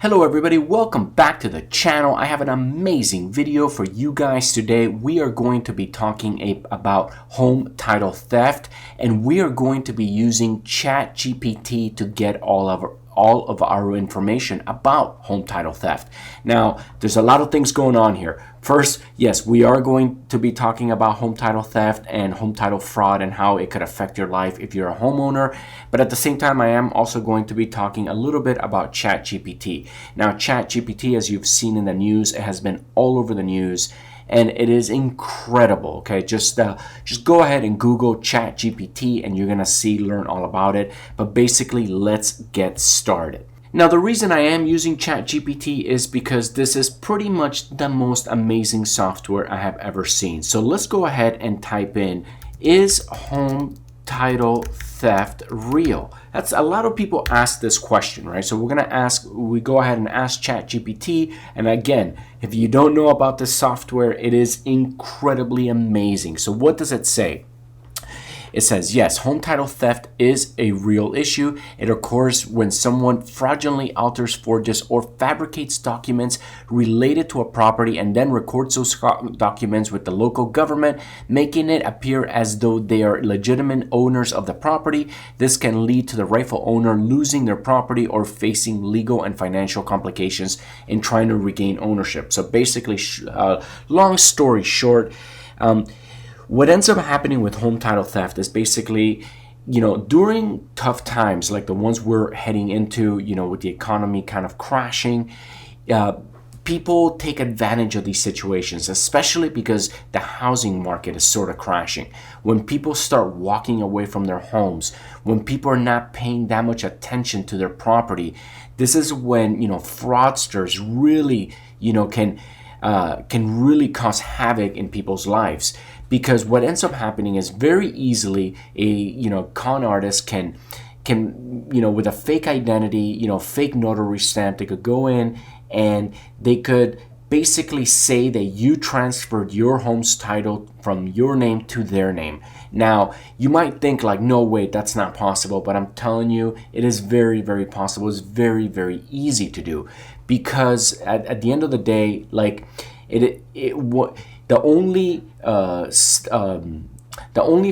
Hello everybody, welcome back to the channel. I have an amazing video for you guys today. We are going to be talking about home title theft, and we are going to be using ChatGPT to get all of our information about home title theft. Now, there's a lot of things going on here. First, yes, we are going to be talking about home title theft and home title fraud and how it could affect your life if you're a homeowner. But at the same time, I am also going to be talking a little bit about ChatGPT. Now, ChatGPT, as you've seen in the news, it has been all over the news, and it is incredible. Okay, just go ahead and Google ChatGPT and you're gonna learn all about it. But basically, let's get started. Now, the reason I am using ChatGPT is because this is pretty much the most amazing software I have ever seen. So let's go ahead and type in, is home title theft real? That's a lot of people ask this question, right? So we go ahead and ask ChatGPT. And again, if you don't know about this software, it is incredibly amazing. So what does it say? It says, yes, home title theft is a real issue. It occurs when someone fraudulently alters, forges, or fabricates documents related to a property and then records those documents with the local government, making it appear as though they are legitimate owners of the property. This can lead to the rightful owner losing their property or facing legal and financial complications in trying to regain ownership. So basically, long story short, what ends up happening with home title theft is basically, during tough times like the ones we're heading into, with the economy kind of crashing, people take advantage of these situations, especially because the housing market is sort of crashing. When people start walking away from their homes, when people are not paying that much attention to their property, this is when, fraudsters really, can really cause havoc in people's lives. Because what ends up happening is very easily a con artist can with a fake identity, fake notary stamp, they could go in and they could basically say that you transferred your home's title from your name to their name. Now, you might think like, no, wait, that's not possible, but I'm telling you, it is very, very possible. It's very, very easy to do, because at the end of the day, like the only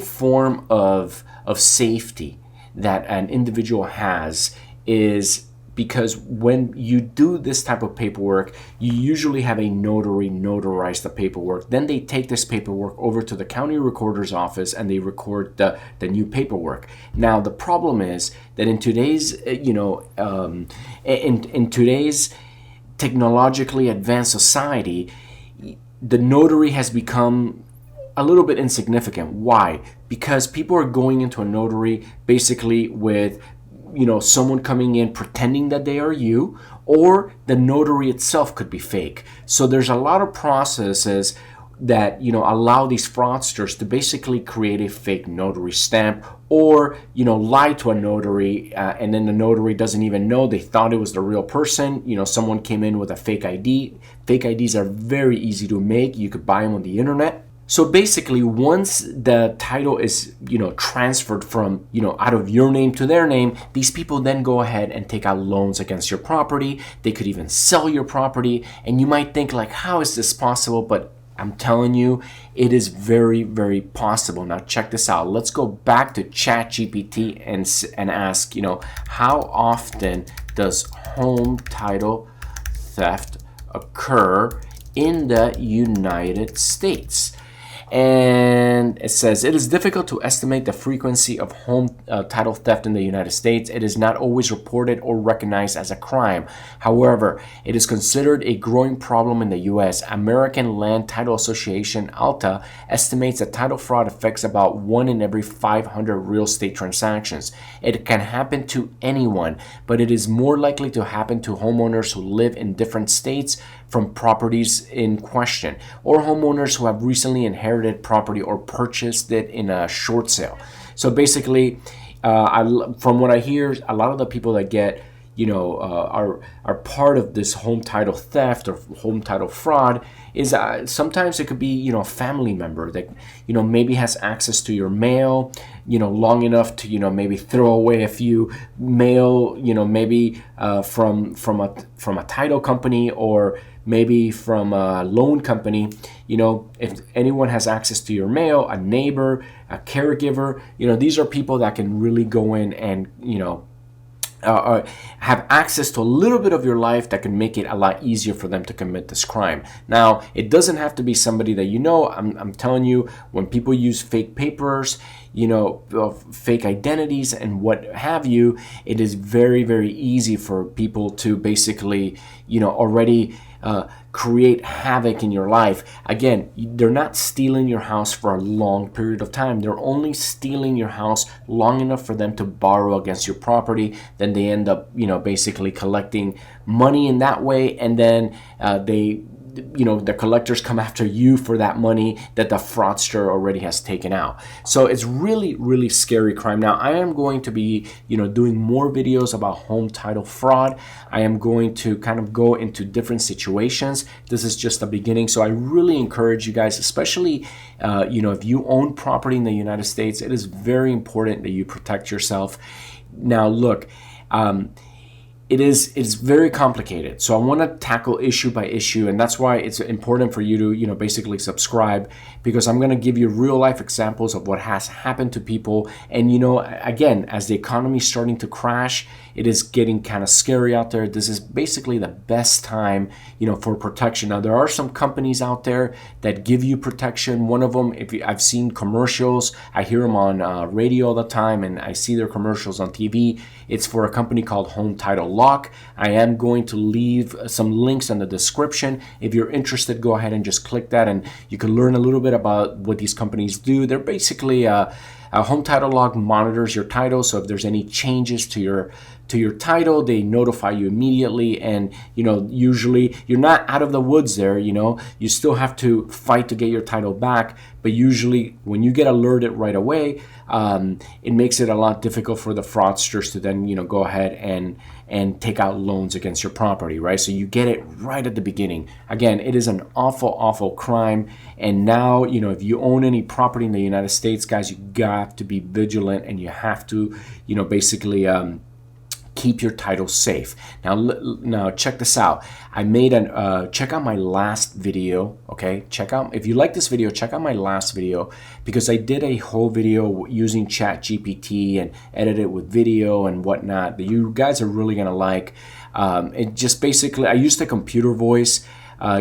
form of safety that an individual has is because when you do this type of paperwork, you usually have a notary notarize the paperwork. Then they take this paperwork over to the county recorder's office and they record the new paperwork. Now, the problem is that in today's, in today's technologically advanced society, the notary has become a little bit insignificant. Why? Because people are going into a notary basically with someone coming in pretending that they are you, or the notary itself could be fake. So there's a lot of processes that allow these fraudsters to basically create a fake notary stamp, or lie to a notary, and then the notary doesn't even know. They thought it was the real person. Someone came in with a fake ID. Fake IDs are very easy to make. You could buy them on the internet. So basically, once the title is transferred from out of your name to their name, these people then go ahead and take out loans against your property. They could even sell your property, and you might think like, how is this possible? But I'm telling you, it is very, very possible. Now check this out. Let's go back to ChatGPT and ask, how often does home title theft occur in the United States? And it says, it is difficult to estimate the frequency of home title theft in the United States. It is not always reported or recognized as a crime. However, it is considered a growing problem in the U.S. American Land Title Association, ALTA, estimates that title fraud affects about 1 in every 500 real estate transactions. It can happen to anyone, but it is more likely to happen to homeowners who live in different states from properties in question, or homeowners who have recently inherited property or purchased it in a short sale. So basically, from what I hear, a lot of the people that get are part of this home title theft or home title fraud is sometimes it could be a family member that maybe has access to your mail long enough to maybe throw away a few mail maybe from a title company or maybe from a loan company. If anyone has access to your mail, a neighbor, a caregiver, these are people that can really go in and have access to a little bit of your life that can make it a lot easier for them to commit this crime. Now, it doesn't have to be somebody that I'm telling you, when people use fake papers, fake identities and what have you, it is very, very easy for people to basically, already create havoc in your life. Again, they're not stealing your house for a long period of time. They're only stealing your house long enough for them to borrow against your property. Then they end up, basically collecting money in that way, and then the collectors come after you for that money that the fraudster already has taken out. So it's really, really scary crime. Now, I am going to be, doing more videos about home title fraud. I am going to kind of go into different situations. This is just the beginning. So I really encourage you guys, especially, if you own property in the United States, it is very important that you protect yourself. Now, look, it's very complicated. So I want to tackle issue by issue, and that's why it's important for you to, basically subscribe, because I'm going to give you real life examples of what has happened to people. And, again, as the economy is starting to crash, it is getting kind of scary out there. This is basically the best time, for protection. Now, there are some companies out there that give you protection. One of them, I've seen commercials, I hear them on radio all the time, and I see their commercials on TV. It's for a company called Home Title Lock. I am going to leave some links in the description. If you're interested, go ahead and just click that, and you can learn a little bit about what these companies do. They're basically a Home Title Lock monitors your title, so if there's any changes to your title, they notify you immediately. And usually you're not out of the woods there. You still have to fight to get your title back, but usually when you get alerted right away, it makes it a lot difficult for the fraudsters to then go ahead and take out loans against your property, right? So you get it right at the beginning. Again, it is an awful crime. And now, if you own any property in the United States, guys, you got to be vigilant, and you have to, basically keep your title safe. Now check this out. I made check out my last video. Okay, if you like this video, check out my last video, because I did a whole video using ChatGPT and edited with video and whatnot that you guys are really gonna like. It just basically, I used a computer voice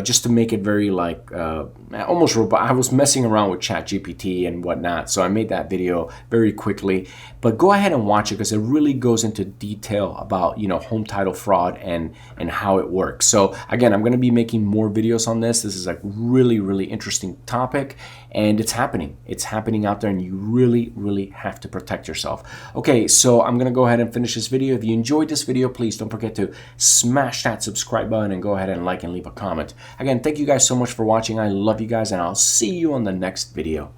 just to make it very almost robot. I was messing around with ChatGPT and whatnot, so I made that video very quickly. But go ahead and watch it, because it really goes into detail about home title fraud and how it works. So again, I'm going to be making more videos on this. This is a really, really interesting topic, and it's happening. It's happening out there, and you really, really have to protect yourself. Okay, so I'm going to go ahead and finish this video. If you enjoyed this video, please don't forget to smash that subscribe button and go ahead and like and leave a comment. Again, thank you guys so much for watching. I love you guys, and I'll see you on the next video.